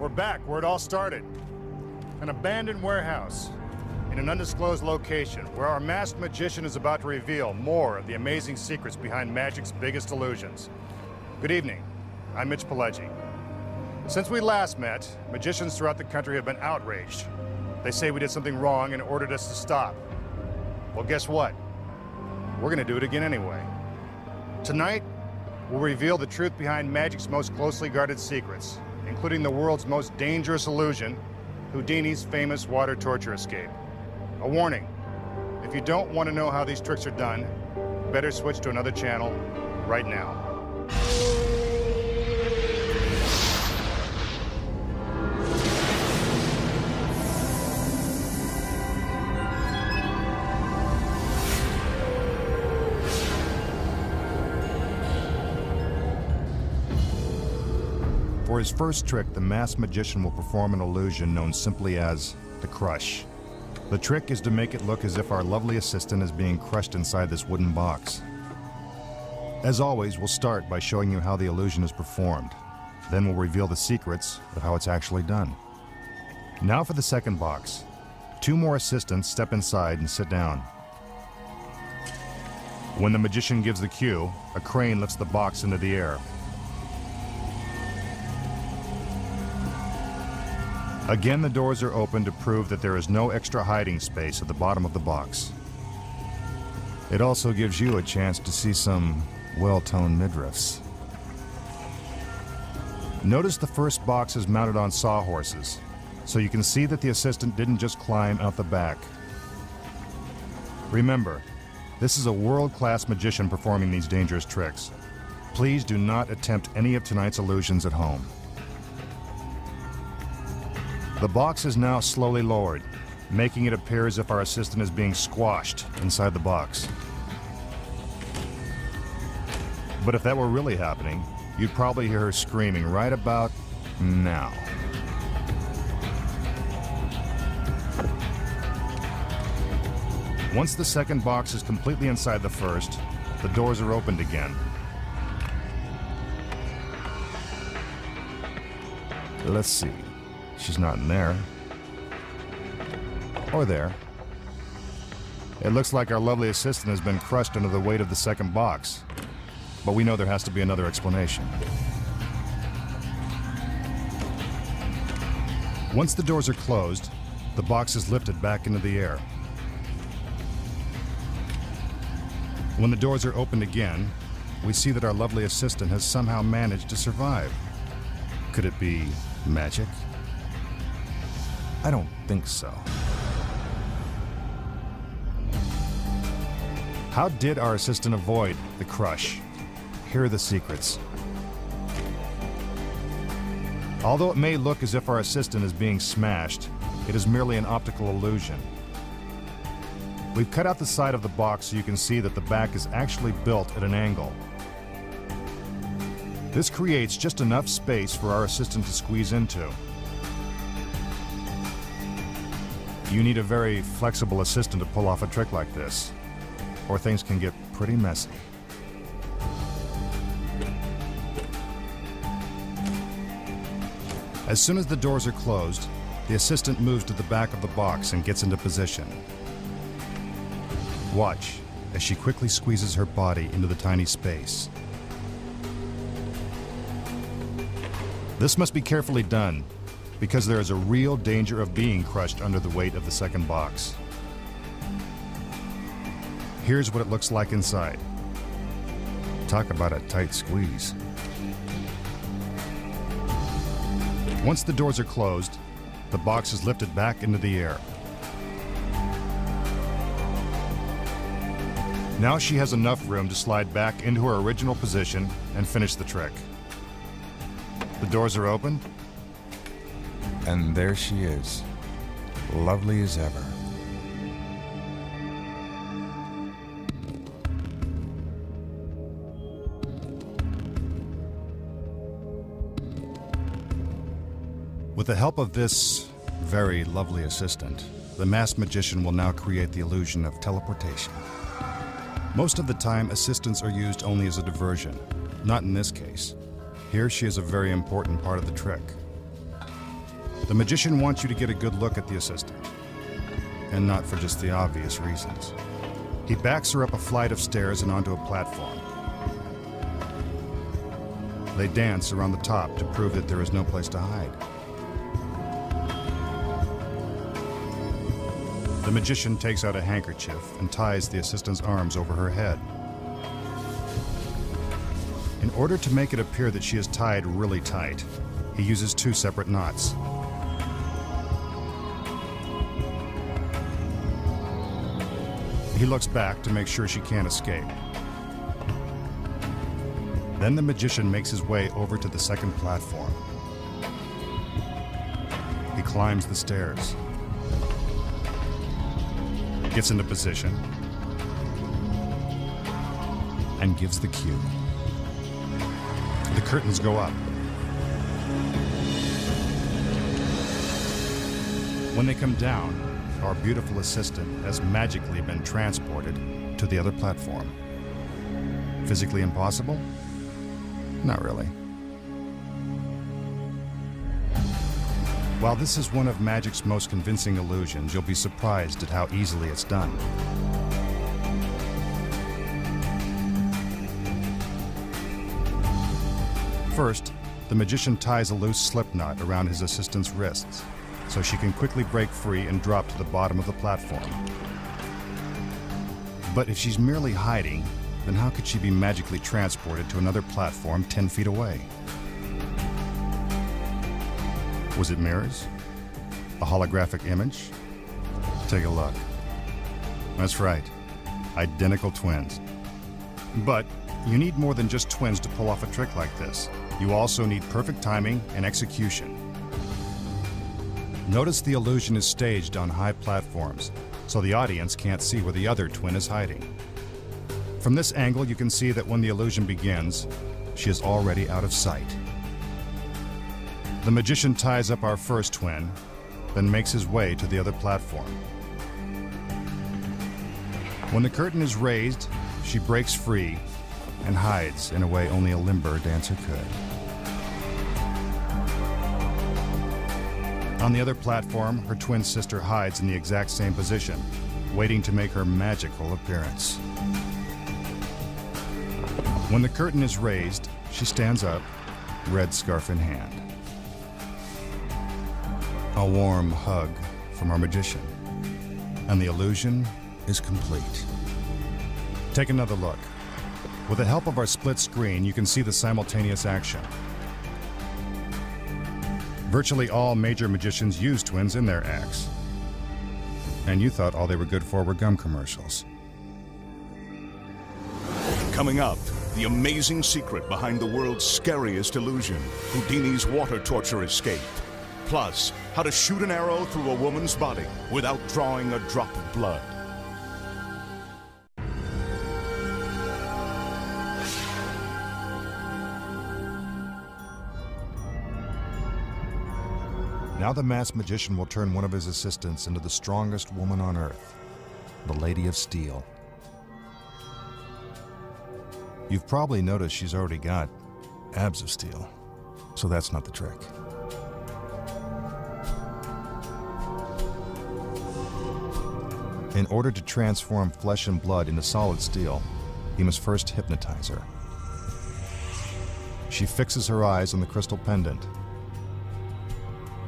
We're back where it all started. An abandoned warehouse in an undisclosed location where our masked magician is about to reveal more of the amazing secrets behind magic's biggest illusions. Good evening. I'm Mitch Pileggi. Since we last met, magicians throughout the country have been outraged. They say we did something wrong and ordered us to stop. Well, guess what? We're gonna do it again anyway. Tonight, we'll reveal the truth behind magic's most closely guarded secrets, including the world's most dangerous illusion, Houdini's famous water torture escape. A warning, if you don't want to know how these tricks are done, better switch to another channel right now. For his first trick, the masked magician will perform an illusion known simply as the crush. The trick is to make it look as if our lovely assistant is being crushed inside this wooden box. As always, we'll start by showing you how the illusion is performed. Then we'll reveal the secrets of how it's actually done. Now for the second box. 2 more assistants step inside and sit down. When the magician gives the cue, a crane lifts the box into the air. Again, the doors are open to prove that there is no extra hiding space at the bottom of the box. It also gives you a chance to see some well-toned midriffs. Notice the first box is mounted on sawhorses, so you can see that the assistant didn't just climb out the back. Remember, this is a world-class magician performing these dangerous tricks. Please do not attempt any of tonight's illusions at home. The box is now slowly lowered, making it appear as if our assistant is being squashed inside the box. But if that were really happening, you'd probably hear her screaming right about now. Once the second box is completely inside the first, the doors are opened again. Let's see. She's not in there. Or there. It looks like our lovely assistant has been crushed under the weight of the second box. But we know there has to be another explanation. Once the doors are closed, the box is lifted back into the air. When the doors are opened again, we see that our lovely assistant has somehow managed to survive. Could it be magic? I don't think so. How did our assistant avoid the crush? Here are the secrets. Although it may look as if our assistant is being smashed, it is merely an optical illusion. We've cut out the side of the box so you can see that the back is actually built at an angle. This creates just enough space for our assistant to squeeze into. You need a very flexible assistant to pull off a trick like this, or things can get pretty messy. As soon as the doors are closed, the assistant moves to the back of the box and gets into position. Watch as she quickly squeezes her body into the tiny space. This must be carefully done, because there is a real danger of being crushed under the weight of the second box. Here's what it looks like inside. Talk about a tight squeeze. Once the doors are closed, the box is lifted back into the air. Now she has enough room to slide back into her original position and finish the trick. The doors are open. And there she is, lovely as ever. With the help of this very lovely assistant, the masked magician will now create the illusion of teleportation. Most of the time, assistants are used only as a diversion. Not in this case. Here she is a very important part of the trick. The magician wants you to get a good look at the assistant, and not for just the obvious reasons. He backs her up a flight of stairs and onto a platform. They dance around the top to prove that there is no place to hide. The magician takes out a handkerchief and ties the assistant's arms over her head. In order to make it appear that she is tied really tight, he uses 2 separate knots. He looks back to make sure she can't escape. Then the magician makes his way over to the second platform. He climbs the stairs, gets into position, and gives the cue. The curtains go up. When they come down, our beautiful assistant has magically been transported to the other platform. Physically impossible? Not really. While this is one of magic's most convincing illusions, you'll be surprised at how easily it's done. First, the magician ties a loose slip knot around his assistant's wrists, so she can quickly break free and drop to the bottom of the platform. But if she's merely hiding, then how could she be magically transported to another platform 10 feet away? Was it mirrors? A holographic image? Take a look. That's right, identical twins. But you need more than just twins to pull off a trick like this. You also need perfect timing and execution. Notice the illusion is staged on high platforms, so the audience can't see where the other twin is hiding. From this angle, you can see that when the illusion begins, she is already out of sight. The magician ties up our first twin, then makes his way to the other platform. When the curtain is raised, she breaks free and hides in a way only a limber dancer could. On the other platform, her twin sister hides in the exact same position, waiting to make her magical appearance. When the curtain is raised, she stands up, red scarf in hand. A warm hug from our magician, and the illusion is complete. Take another look. With the help of our split screen, you can see the simultaneous action. Virtually all major magicians use twins in their acts. And you thought all they were good for were gum commercials. Coming up, the amazing secret behind the world's scariest illusion, Houdini's water torture escape. Plus, how to shoot an arrow through a woman's body without drawing a drop of blood. Now the masked magician will turn one of his assistants into the strongest woman on Earth, the Lady of Steel. You've probably noticed she's already got abs of steel, so that's not the trick. In order to transform flesh and blood into solid steel, he must first hypnotize her. She fixes her eyes on the crystal pendant.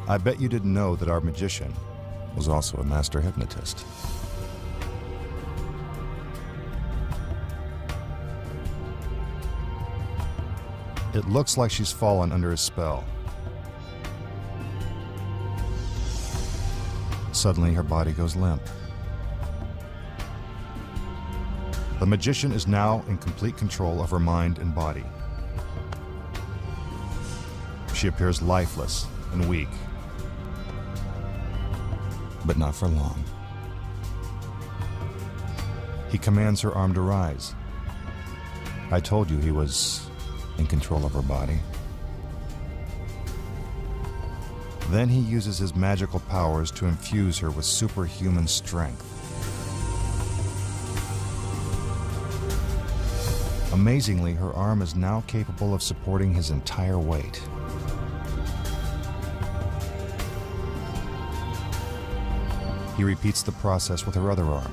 I bet you didn't know that our magician was also a master hypnotist. It looks like she's fallen under his spell. Suddenly, her body goes limp. The magician is now in complete control of her mind and body. She appears lifeless and weak, but not for long. He commands her arm to rise. I told you he was in control of her body. Then he uses his magical powers to infuse her with superhuman strength. Amazingly, her arm is now capable of supporting his entire weight. he repeats the process with her other arm.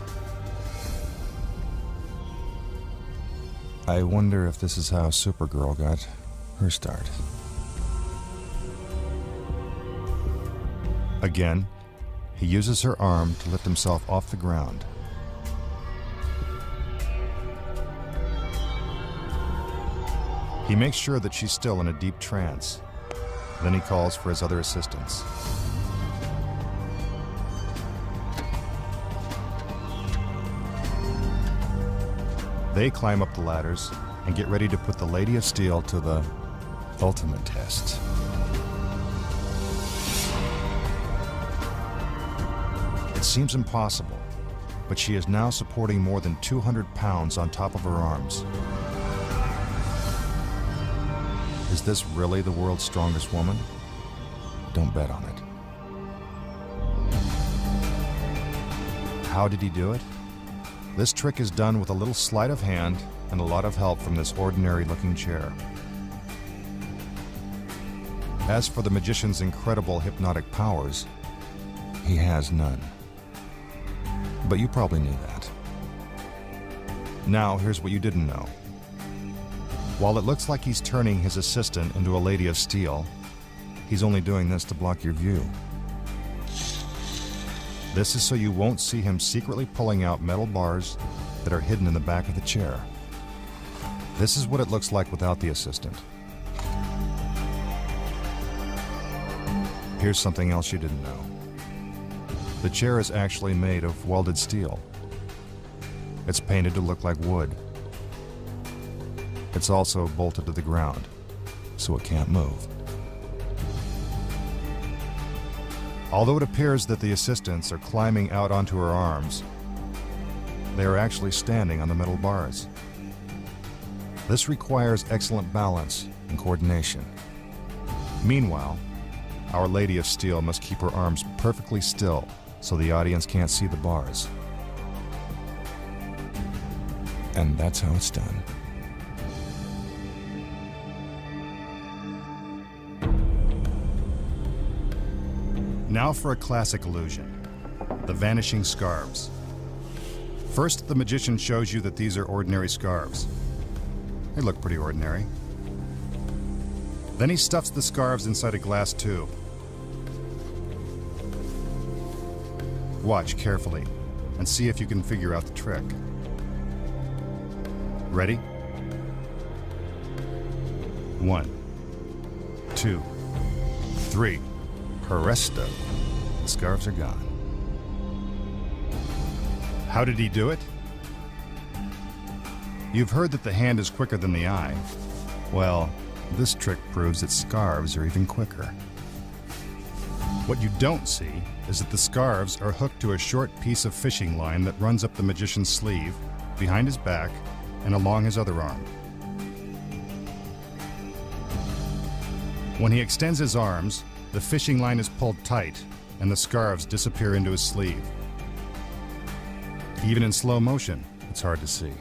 I wonder if this is how Supergirl got her start. Again, he uses her arm to lift himself off the ground. He makes sure that she's still in a deep trance. Then he calls for his other assistants. They climb up the ladders and get ready to put the Lady of Steel to the ultimate test. It seems impossible, but she is now supporting more than 200 pounds on top of her arms. Is this really the world's strongest woman? Don't bet on it. How did he do it? This trick is done with a little sleight of hand and a lot of help from this ordinary-looking chair. As for the magician's incredible hypnotic powers, he has none. But you probably knew that. Now, here's what you didn't know. While it looks like he's turning his assistant into a Lady of Steel, he's only doing this to block your view. This is so you won't see him secretly pulling out metal bars that are hidden in the back of the chair. This is what it looks like without the assistant. Here's something else you didn't know. The chair is actually made of welded steel. It's painted to look like wood. It's also bolted to the ground, so it can't move. Although it appears that the assistants are climbing out onto her arms, they are actually standing on the metal bars. This requires excellent balance and coordination. Meanwhile, our Lady of Steel must keep her arms perfectly still so the audience can't see the bars. And that's how it's done. Now for a classic illusion, the vanishing scarves. First, the magician shows you that these are ordinary scarves. They look pretty ordinary. Then he stuffs the scarves inside a glass tube. Watch carefully and see if you can figure out the trick. Ready? 1, 2, 3. Presto. The scarves are gone. How did he do it? You've heard that the hand is quicker than the eye. Well, this trick proves that scarves are even quicker. What you don't see is that the scarves are hooked to a short piece of fishing line that runs up the magician's sleeve, behind his back, and along his other arm. When he extends his arms, the fishing line is pulled tight, and the scarves disappear into his sleeve. Even in slow motion, it's hard to see.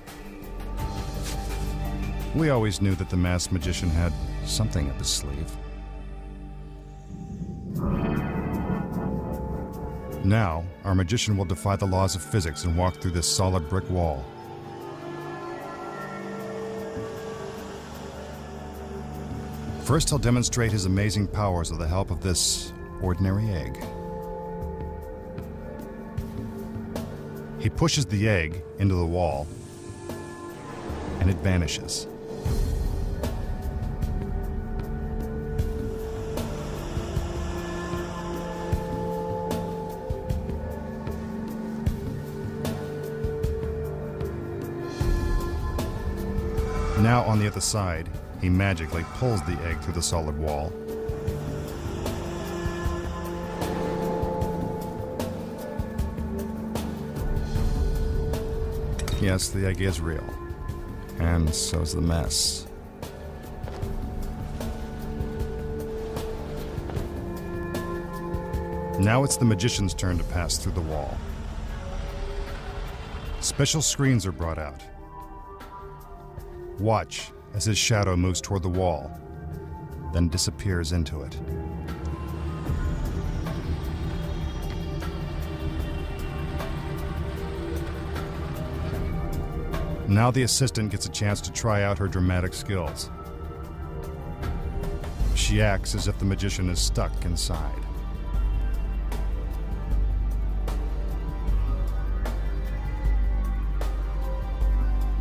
We always knew that the masked magician had something up his sleeve. Now, our magician will defy the laws of physics and walk through this solid brick wall. First, he'll demonstrate his amazing powers with the help of this ordinary egg. He pushes the egg into the wall, and it vanishes. Now, on the other side, he magically pulls the egg through the solid wall. Yes, the egg is real. And so's the mess. Now it's the magician's turn to pass through the wall. Special screens are brought out. Watch as his shadow moves toward the wall, then disappears into it. Now the assistant gets a chance to try out her dramatic skills. She acts as if the magician is stuck inside.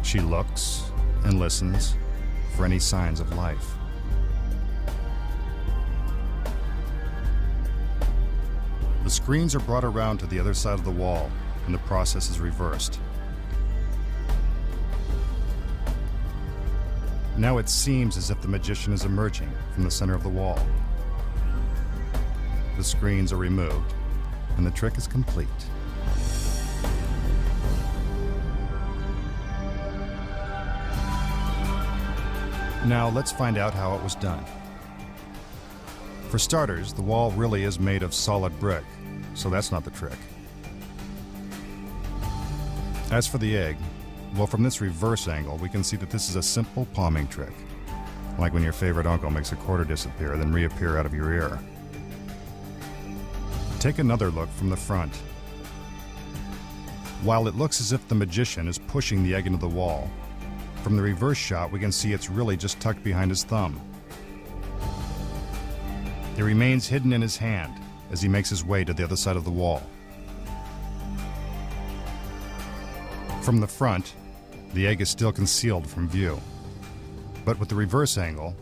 She looks and listens for any signs of life. The screens are brought around to the other side of the wall, and the process is reversed. Now it seems as if the magician is emerging from the center of the wall. The screens are removed, and the trick is complete. Now let's find out how it was done. For starters, the wall really is made of solid brick, so that's not the trick. As for the egg, well, from this reverse angle, we can see that this is a simple palming trick, like when your favorite uncle makes a quarter disappear, then reappear out of your ear. Take another look from the front. While it looks as if the magician is pushing the egg into the wall, from the reverse shot, we can see it's really just tucked behind his thumb. It remains hidden in his hand as he makes his way to the other side of the wall. From the front, the egg is still concealed from view. But with the reverse angle,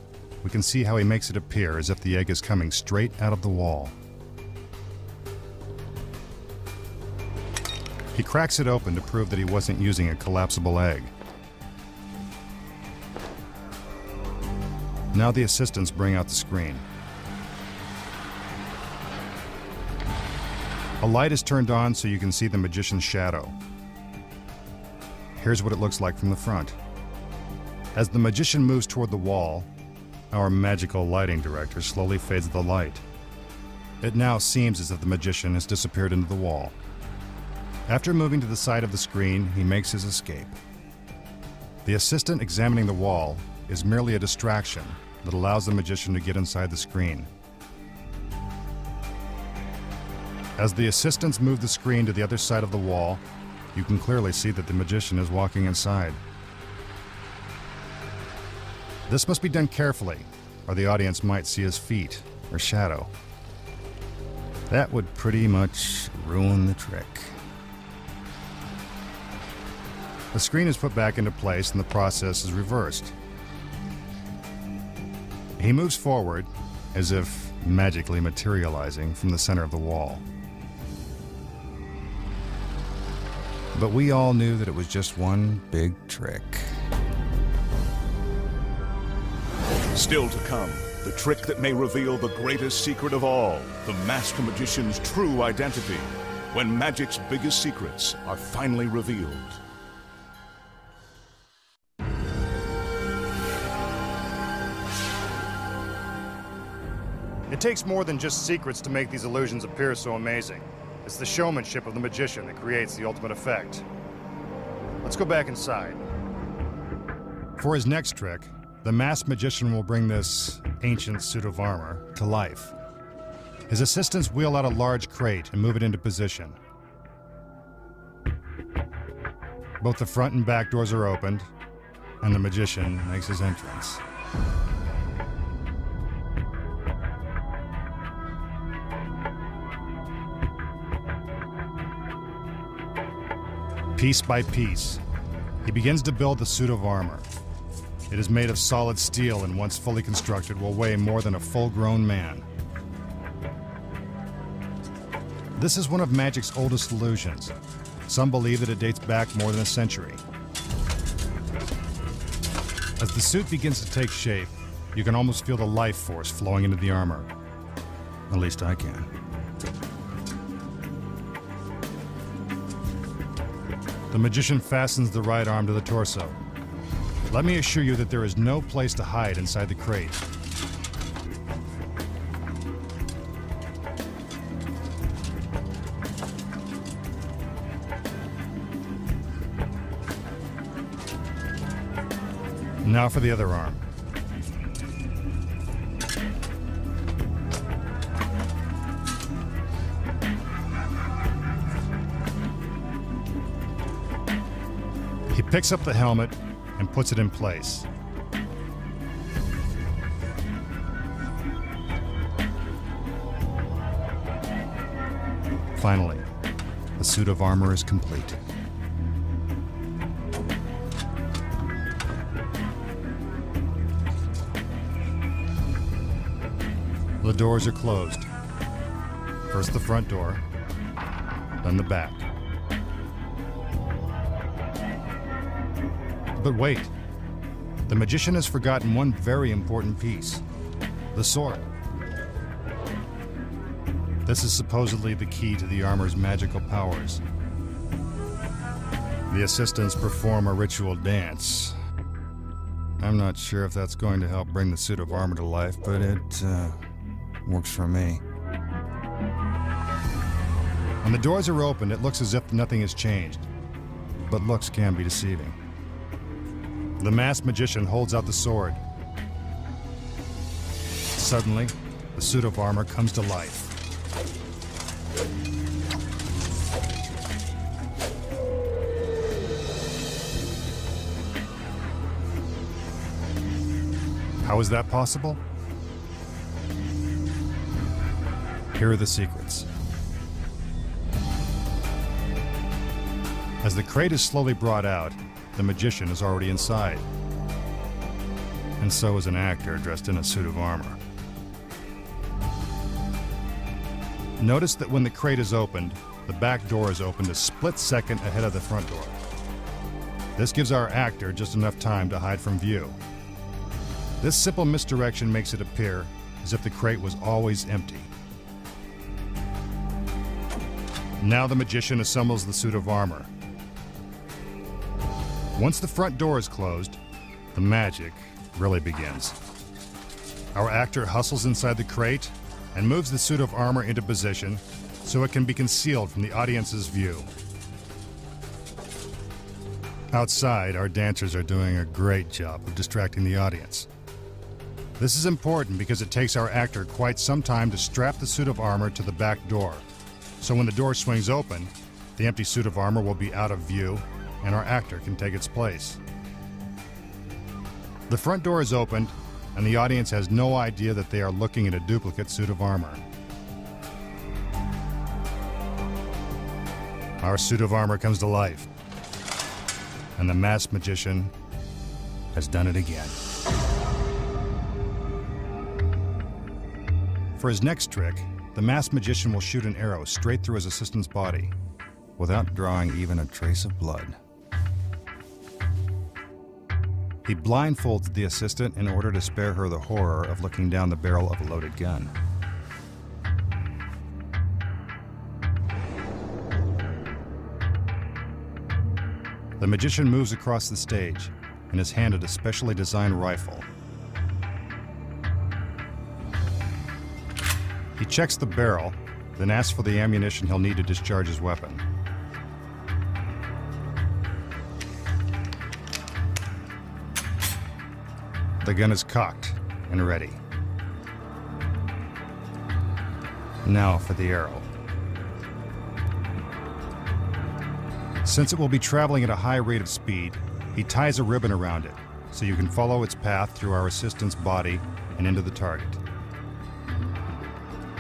we can see how he makes it appear as if the egg is coming straight out of the wall. He cracks it open to prove that he wasn't using a collapsible egg. Now the assistants bring out the screen. A light is turned on so you can see the magician's shadow. Here's what it looks like from the front. As the magician moves toward the wall, our magical lighting director slowly fades the light. It now seems as if the magician has disappeared into the wall. After moving to the side of the screen, he makes his escape. The assistant examining the wall is merely a distraction that allows the magician to get inside the screen. As the assistants move the screen to the other side of the wall, you can clearly see that the magician is walking inside. This must be done carefully, or the audience might see his feet or shadow. That would pretty much ruin the trick. The screen is put back into place and the process is reversed. He moves forward, as if magically materializing from the center of the wall. But we all knew that it was just one big trick. Still to come, the trick that may reveal the greatest secret of all, the master magician's true identity, when magic's biggest secrets are finally revealed. It takes more than just secrets to make these illusions appear so amazing. It's the showmanship of the magician that creates the ultimate effect. Let's go back inside. For his next trick, the masked magician will bring this ancient suit of armor to life. His assistants wheel out a large crate and move it into position. Both the front and back doors are opened, and the magician makes his entrance. Piece by piece, he begins to build the suit of armor. It is made of solid steel and once fully constructed will weigh more than a full-grown man. This is one of magic's oldest illusions. Some believe that it dates back more than a century. As the suit begins to take shape, you can almost feel the life force flowing into the armor. At least I can. The magician fastens the right arm to the torso. Let me assure you that there is no place to hide inside the crate. Now for the other arm. He picks up the helmet and puts it in place. Finally, the suit of armor is complete. The doors are closed. First the front door, then the back. But wait, the magician has forgotten one very important piece: the sword. This is supposedly the key to the armor's magical powers. The assistants perform a ritual dance. I'm not sure if that's going to help bring the suit of armor to life, but it works for me. When the doors are opened, it looks as if nothing has changed, but looks can be deceiving. The masked magician holds out the sword. Suddenly, the suit of armor comes to life. How is that possible? Here are the secrets. As the crate is slowly brought out, the magician is already inside. And so is an actor dressed in a suit of armor. Notice that when the crate is opened, the back door is opened a split second ahead of the front door. This gives our actor just enough time to hide from view. This simple misdirection makes it appear as if the crate was always empty. Now the magician assembles the suit of armor. Once the front door is closed, the magic really begins. Our actor hustles inside the crate and moves the suit of armor into position so it can be concealed from the audience's view. Outside, our dancers are doing a great job of distracting the audience. This is important because it takes our actor quite some time to strap the suit of armor to the back door. So when the door swings open, the empty suit of armor will be out of view and our actor can take its place. The front door is opened and the audience has no idea that they are looking at a duplicate suit of armor. Our suit of armor comes to life, and the masked magician has done it again. For his next trick, the masked magician will shoot an arrow straight through his assistant's body without drawing even a trace of blood. He blindfolds the assistant in order to spare her the horror of looking down the barrel of a loaded gun. The magician moves across the stage and is handed a specially designed rifle. He checks the barrel, then asks for the ammunition he'll need to discharge his weapon. The gun is cocked and ready. Now for the arrow. Since it will be traveling at a high rate of speed, he ties a ribbon around it so you can follow its path through our assistant's body and into the target.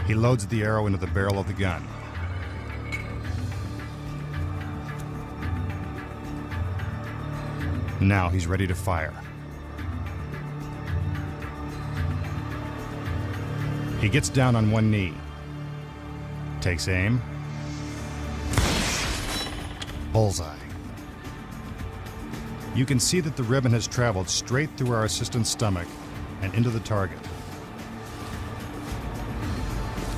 He loads the arrow into the barrel of the gun. Now he's ready to fire. He gets down on one knee, takes aim, bullseye. You can see that the ribbon has traveled straight through our assistant's stomach and into the target.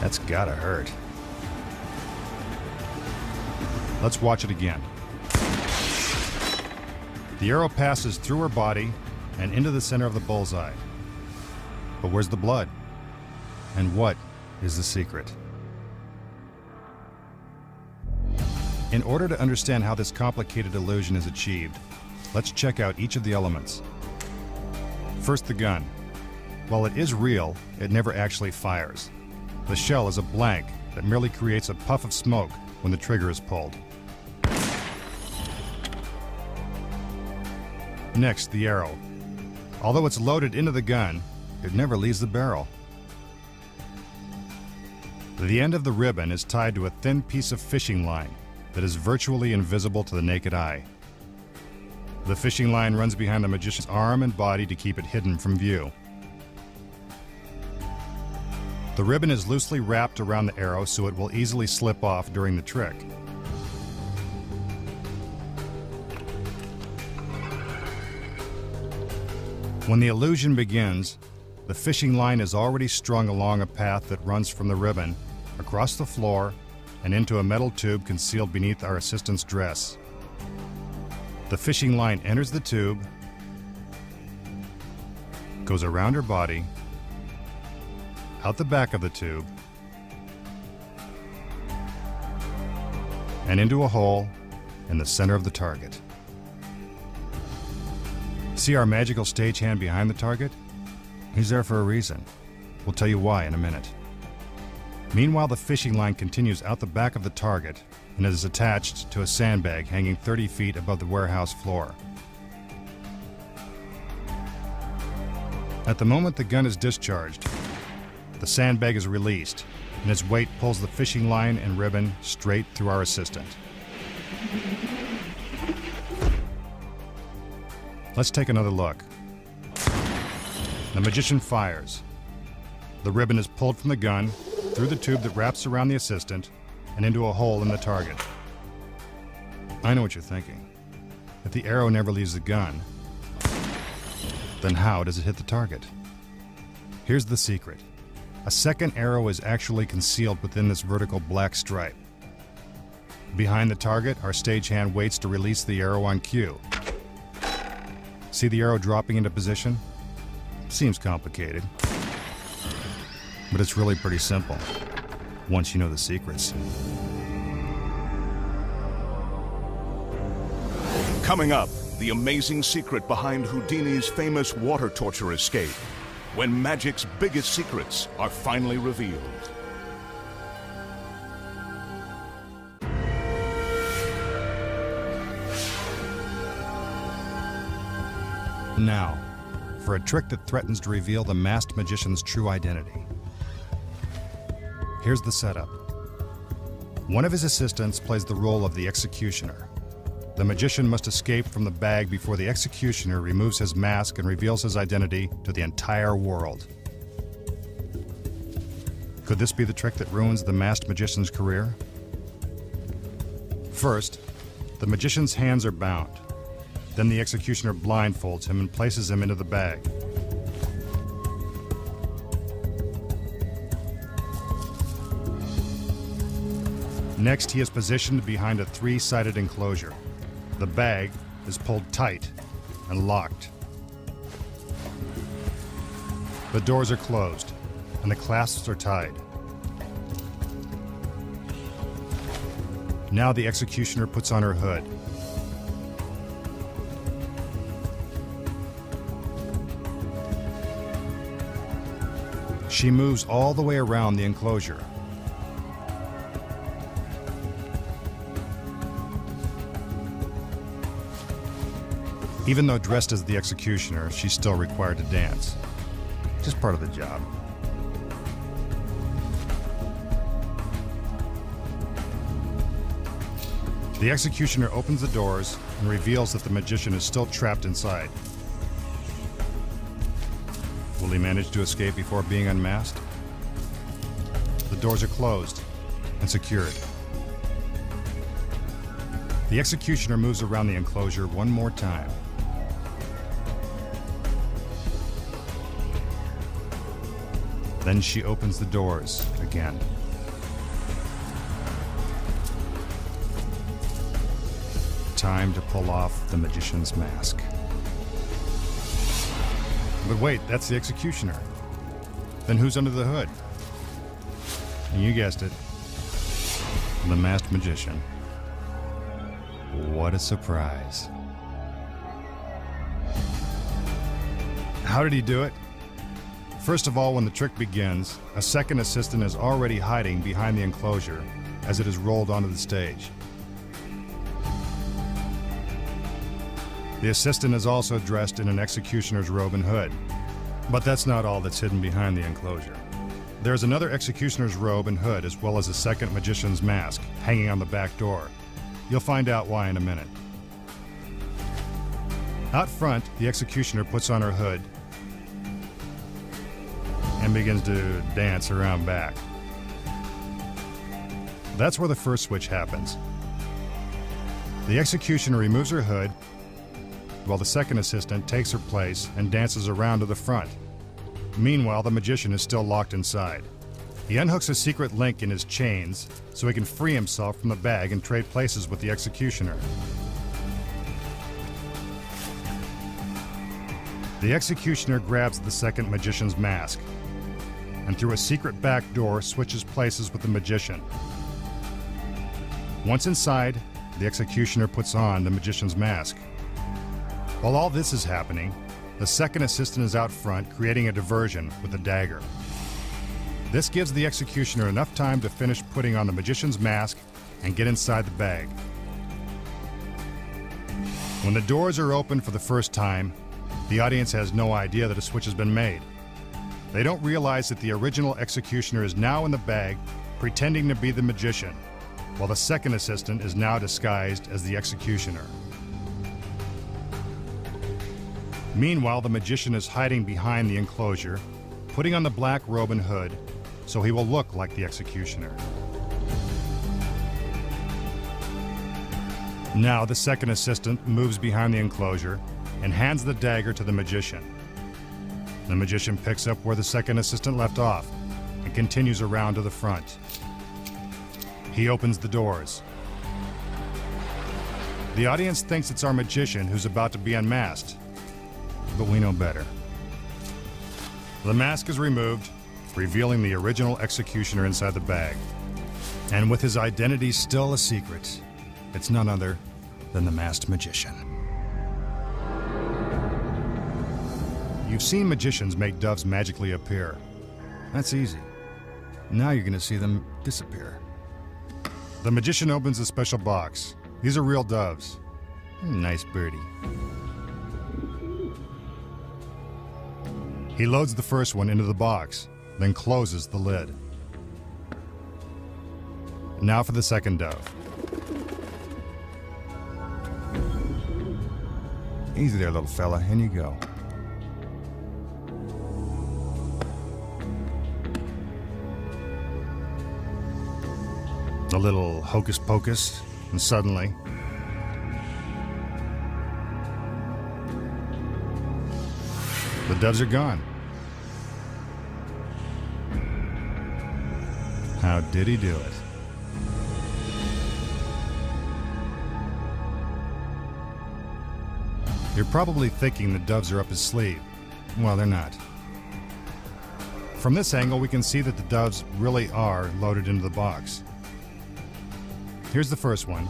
That's gotta hurt. Let's watch it again. The arrow passes through her body and into the center of the bullseye. But where's the blood? And what is the secret? In order to understand how this complicated illusion is achieved, let's check out each of the elements. First, the gun. While it is real, it never actually fires. The shell is a blank that merely creates a puff of smoke when the trigger is pulled. Next, the arrow. Although it's loaded into the gun, it never leaves the barrel. The end of the ribbon is tied to a thin piece of fishing line that is virtually invisible to the naked eye. The fishing line runs behind the magician's arm and body to keep it hidden from view. The ribbon is loosely wrapped around the arrow so it will easily slip off during the trick. When the illusion begins, the fishing line is already strung along a path that runs from the ribbon across the floor and into a metal tube concealed beneath our assistant's dress. The fishing line enters the tube, goes around her body, out the back of the tube, and into a hole in the center of the target. See our magical stagehand behind the target? He's there for a reason. We'll tell you why in a minute. Meanwhile, the fishing line continues out the back of the target and is attached to a sandbag hanging 30 feet above the warehouse floor. At the moment the gun is discharged, the sandbag is released, and its weight pulls the fishing line and ribbon straight through our assistant. Let's take another look. The magician fires. The ribbon is pulled from the gun, through the tube that wraps around the assistant, and into a hole in the target. I know what you're thinking. If the arrow never leaves the gun, then how does it hit the target? Here's the secret. A second arrow is actually concealed within this vertical black stripe. Behind the target, our stagehand waits to release the arrow on cue. See the arrow dropping into position? Seems complicated, but it's really pretty simple once you know the secrets. Coming up, the amazing secret behind Houdini's famous water torture escape, when magic's biggest secrets are finally revealed. Now, for a trick that threatens to reveal the masked magician's true identity. Here's the setup. One of his assistants plays the role of the executioner. The magician must escape from the bag before the executioner removes his mask and reveals his identity to the entire world. Could this be the trick that ruins the masked magician's career? First, the magician's hands are bound. Then the executioner blindfolds him and places him into the bag. Next, he is positioned behind a three-sided enclosure. The bag is pulled tight and locked. The doors are closed and the clasps are tied. Now the executioner puts on her hood. She moves all the way around the enclosure. Even though dressed as the executioner, she's still required to dance. Just part of the job. The executioner opens the doors and reveals that the magician is still trapped inside. Will he manage to escape before being unmasked? The doors are closed and secured. The executioner moves around the enclosure one more time. Then she opens the doors again. Time to pull off the magician's mask. But wait, that's the executioner. Then who's under the hood? And you guessed it, the masked magician. What a surprise. How did he do it? First of all, when the trick begins, a second assistant is already hiding behind the enclosure as it is rolled onto the stage. The assistant is also dressed in an executioner's robe and hood. But that's not all that's hidden behind the enclosure. There's another executioner's robe and hood, as well as a second magician's mask, hanging on the back door. You'll find out why in a minute. Out front, the executioner puts on her hood and begins to dance around back. That's where the first switch happens. The executioner removes her hood, while the second assistant takes her place and dances around to the front. Meanwhile, the magician is still locked inside. He unhooks a secret link in his chains so he can free himself from the bag and trade places with the executioner. The executioner grabs the second magician's mask and through a secret back door switches places with the magician. Once inside, the executioner puts on the magician's mask. While all this is happening, the second assistant is out front creating a diversion with a dagger. This gives the executioner enough time to finish putting on the magician's mask and get inside the bag. When the doors are opened for the first time, the audience has no idea that a switch has been made. They don't realize that the original executioner is now in the bag, pretending to be the magician, while the second assistant is now disguised as the executioner. Meanwhile, the magician is hiding behind the enclosure, putting on the black robe and hood so he will look like the executioner. Now the second assistant moves behind the enclosure and hands the dagger to the magician. The magician picks up where the second assistant left off and continues around to the front. He opens the doors. The audience thinks it's our magician who's about to be unmasked, but we know better. The mask is removed, revealing the original executioner inside the bag. And with his identity still a secret, it's none other than the masked magician. You've seen magicians make doves magically appear. That's easy. Now you're going to see them disappear. The magician opens a special box. These are real doves. Nice birdie. He loads the first one into the box, then closes the lid. Now for the second dove. Easy there, little fella. In you go. A little hocus pocus, and suddenly, the doves are gone. How did he do it? You're probably thinking the doves are up his sleeve. Well, they're not. From this angle, we can see that the doves really are loaded into the box. Here's the first one.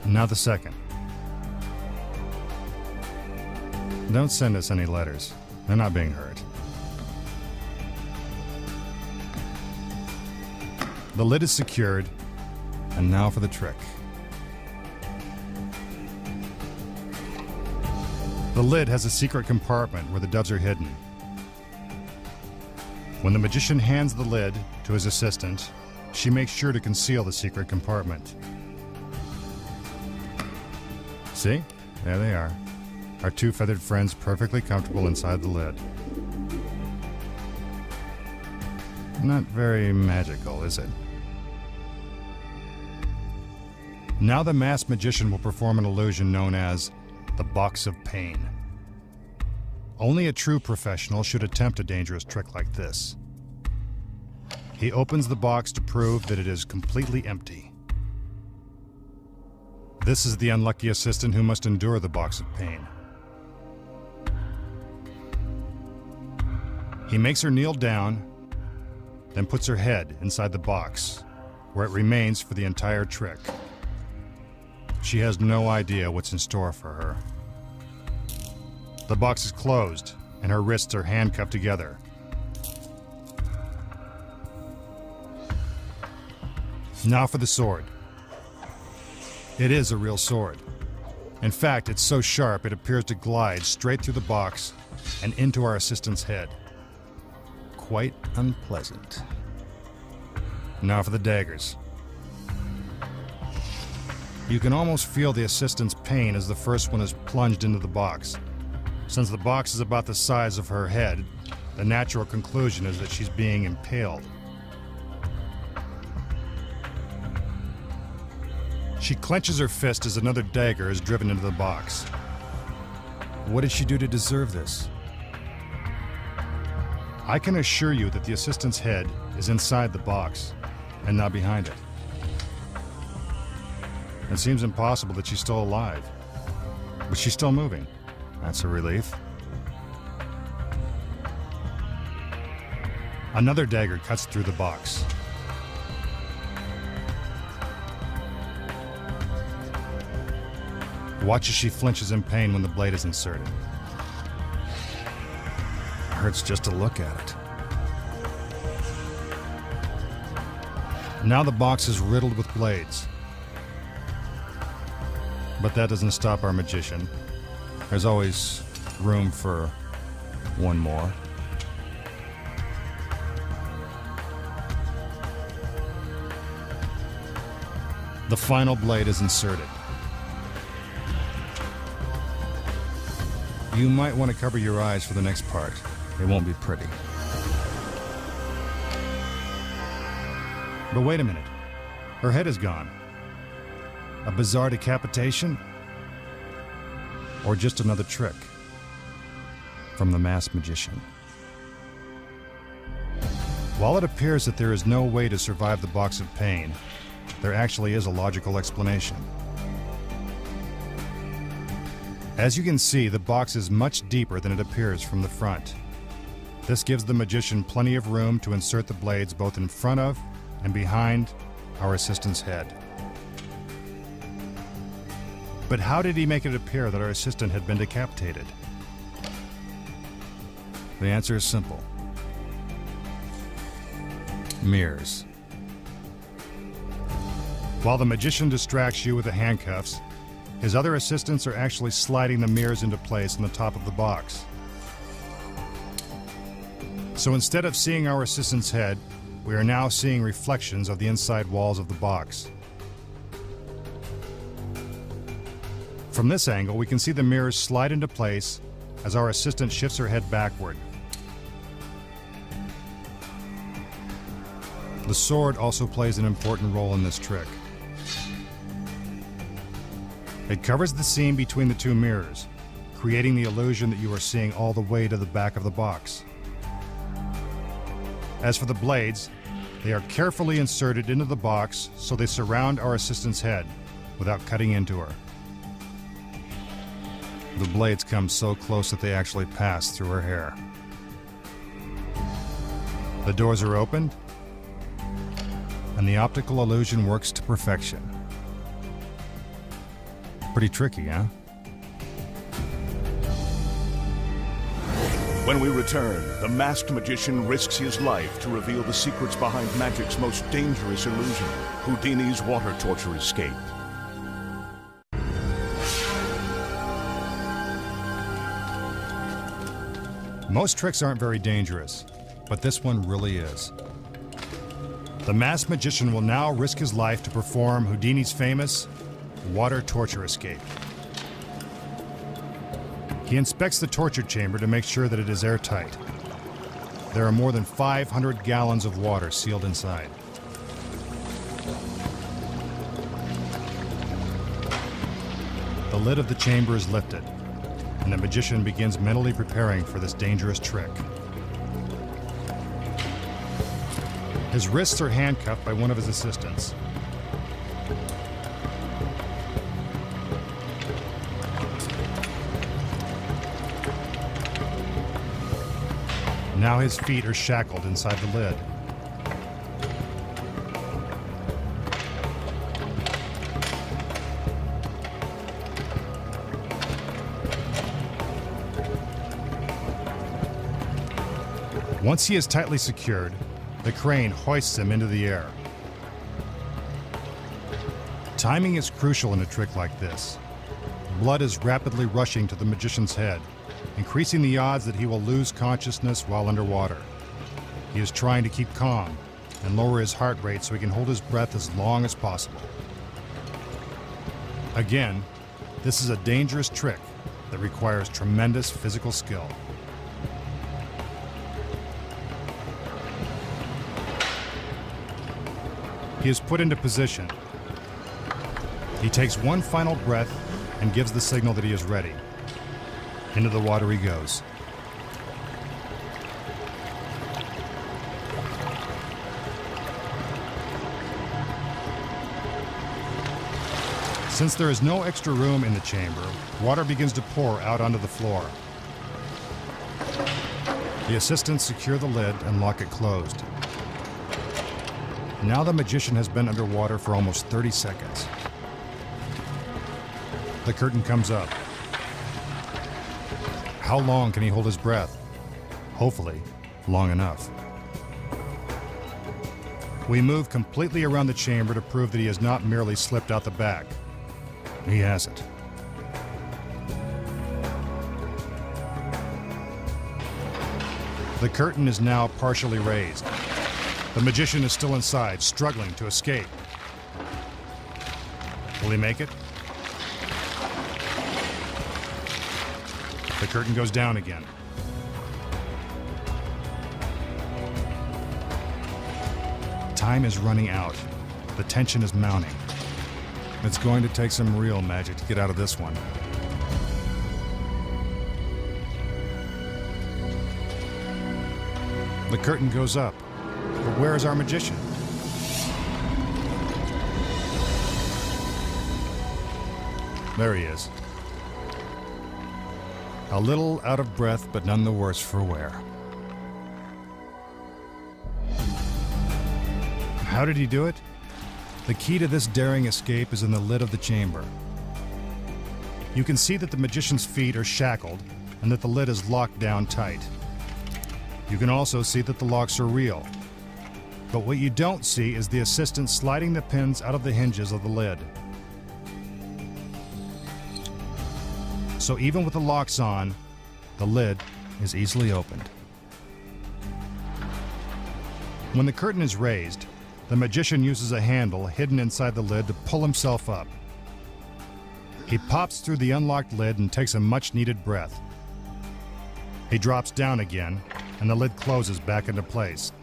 Now the second. Don't send us any letters. They're not being hurt. The lid is secured, and now for the trick. The lid has a secret compartment where the doves are hidden. When the magician hands the lid to his assistant, she makes sure to conceal the secret compartment. See? There they are. Our two feathered friends perfectly comfortable inside the lid. Not very magical, is it? Now the masked magician will perform an illusion known as the Box of Pain. Only a true professional should attempt a dangerous trick like this. He opens the box to prove that it is completely empty. This is the unlucky assistant who must endure the Box of Pain. He makes her kneel down, then puts her head inside the box, where it remains for the entire trick. She has no idea what's in store for her. The box is closed, and her wrists are handcuffed together. Now for the sword. It is a real sword. In fact, it's so sharp it appears to glide straight through the box and into our assistant's head. Quite unpleasant. Now for the daggers. You can almost feel the assistant's pain as the first one is plunged into the box. Since the box is about the size of her head, the natural conclusion is that she's being impaled. She clenches her fist as another dagger is driven into the box. What did she do to deserve this? I can assure you that the assistant's head is inside the box and not behind it. It seems impossible that she's still alive, but she's still moving. That's a relief. Another dagger cuts through the box. Watch as she flinches in pain when the blade is inserted. It hurts just to look at it. Now the box is riddled with blades. But that doesn't stop our magician. There's always room for one more. The final blade is inserted. You might want to cover your eyes for the next part. It won't be pretty. But wait a minute. Her head is gone. A bizarre decapitation? Or just another trick from the masked magician? While it appears that there is no way to survive the box of pain, there actually is a logical explanation. As you can see, the box is much deeper than it appears from the front. This gives the magician plenty of room to insert the blades both in front of and behind our assistant's head. But how did he make it appear that our assistant had been decapitated? The answer is simple. Mirrors. While the magician distracts you with the handcuffs, his other assistants are actually sliding the mirrors into place on the top of the box. So instead of seeing our assistant's head, we are now seeing reflections of the inside walls of the box. From this angle, we can see the mirrors slide into place as our assistant shifts her head backward. The sword also plays an important role in this trick. It covers the seam between the two mirrors, creating the illusion that you are seeing all the way to the back of the box. As for the blades, they are carefully inserted into the box so they surround our assistant's head without cutting into her. The blades come so close that they actually pass through her hair. The doors are opened, and the optical illusion works to perfection. Pretty tricky, huh? When we return, the masked magician risks his life to reveal the secrets behind magic's most dangerous illusion, Houdini's water torture escape. Most tricks aren't very dangerous, but this one really is. The masked magician will now risk his life to perform Houdini's famous water torture escape. He inspects the torture chamber to make sure that it is airtight. There are more than 500 gallons of water sealed inside. The lid of the chamber is lifted, and the magician begins mentally preparing for this dangerous trick. His wrists are handcuffed by one of his assistants. Now his feet are shackled inside the lid. Once he is tightly secured, the crane hoists him into the air. Timing is crucial in a trick like this. Blood is rapidly rushing to the magician's head, increasing the odds that he will lose consciousness while underwater. He is trying to keep calm and lower his heart rate so he can hold his breath as long as possible. Again, this is a dangerous trick that requires tremendous physical skill. He is put into position. He takes one final breath and gives the signal that he is ready. Into the water he goes. Since there is no extra room in the chamber, water begins to pour out onto the floor. The assistants secure the lid and lock it closed. Now the magician has been underwater for almost 30 seconds. The curtain comes up. How long can he hold his breath? Hopefully, long enough. We move completely around the chamber to prove that he has not merely slipped out the back. He hasn't. The curtain is now partially raised. The magician is still inside, struggling to escape. Will he make it? The curtain goes down again. Time is running out. The tension is mounting. It's going to take some real magic to get out of this one. The curtain goes up. But where is our magician? There he is. A little out of breath, but none the worse for wear. How did he do it? The key to this daring escape is in the lid of the chamber. You can see that the magician's feet are shackled and that the lid is locked down tight. You can also see that the locks are real. But what you don't see is the assistant sliding the pins out of the hinges of the lid. So even with the locks on, the lid is easily opened. When the curtain is raised, the magician uses a handle hidden inside the lid to pull himself up. He pops through the unlocked lid and takes a much-needed breath. He drops down again, and the lid closes back into place.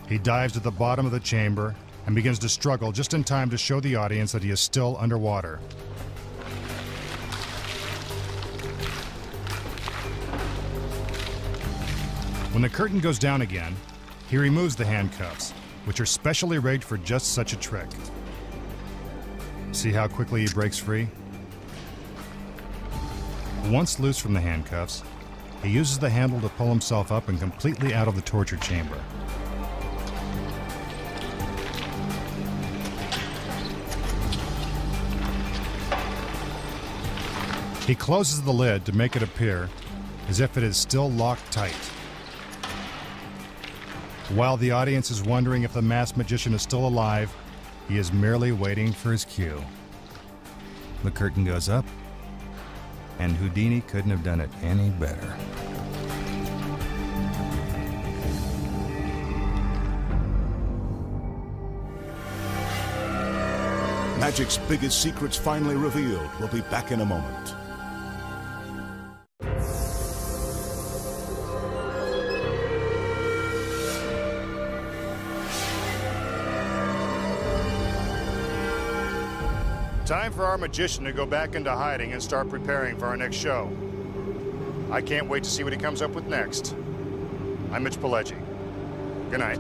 He dives to the bottom of the chamber and begins to struggle just in time to show the audience that he is still underwater. When the curtain goes down again, he removes the handcuffs, which are specially rigged for just such a trick. See how quickly he breaks free? Once loose from the handcuffs, he uses the handle to pull himself up and completely out of the torture chamber. He closes the lid to make it appear as if it is still locked tight. While the audience is wondering if the masked magician is still alive, he is merely waiting for his cue. The curtain goes up, and Houdini couldn't have done it any better. Magic's biggest secrets finally revealed. We'll be back in a moment. Time for our magician to go back into hiding and start preparing for our next show. I can't wait to see what he comes up with next. I'm Mitch Pileggi. Good night.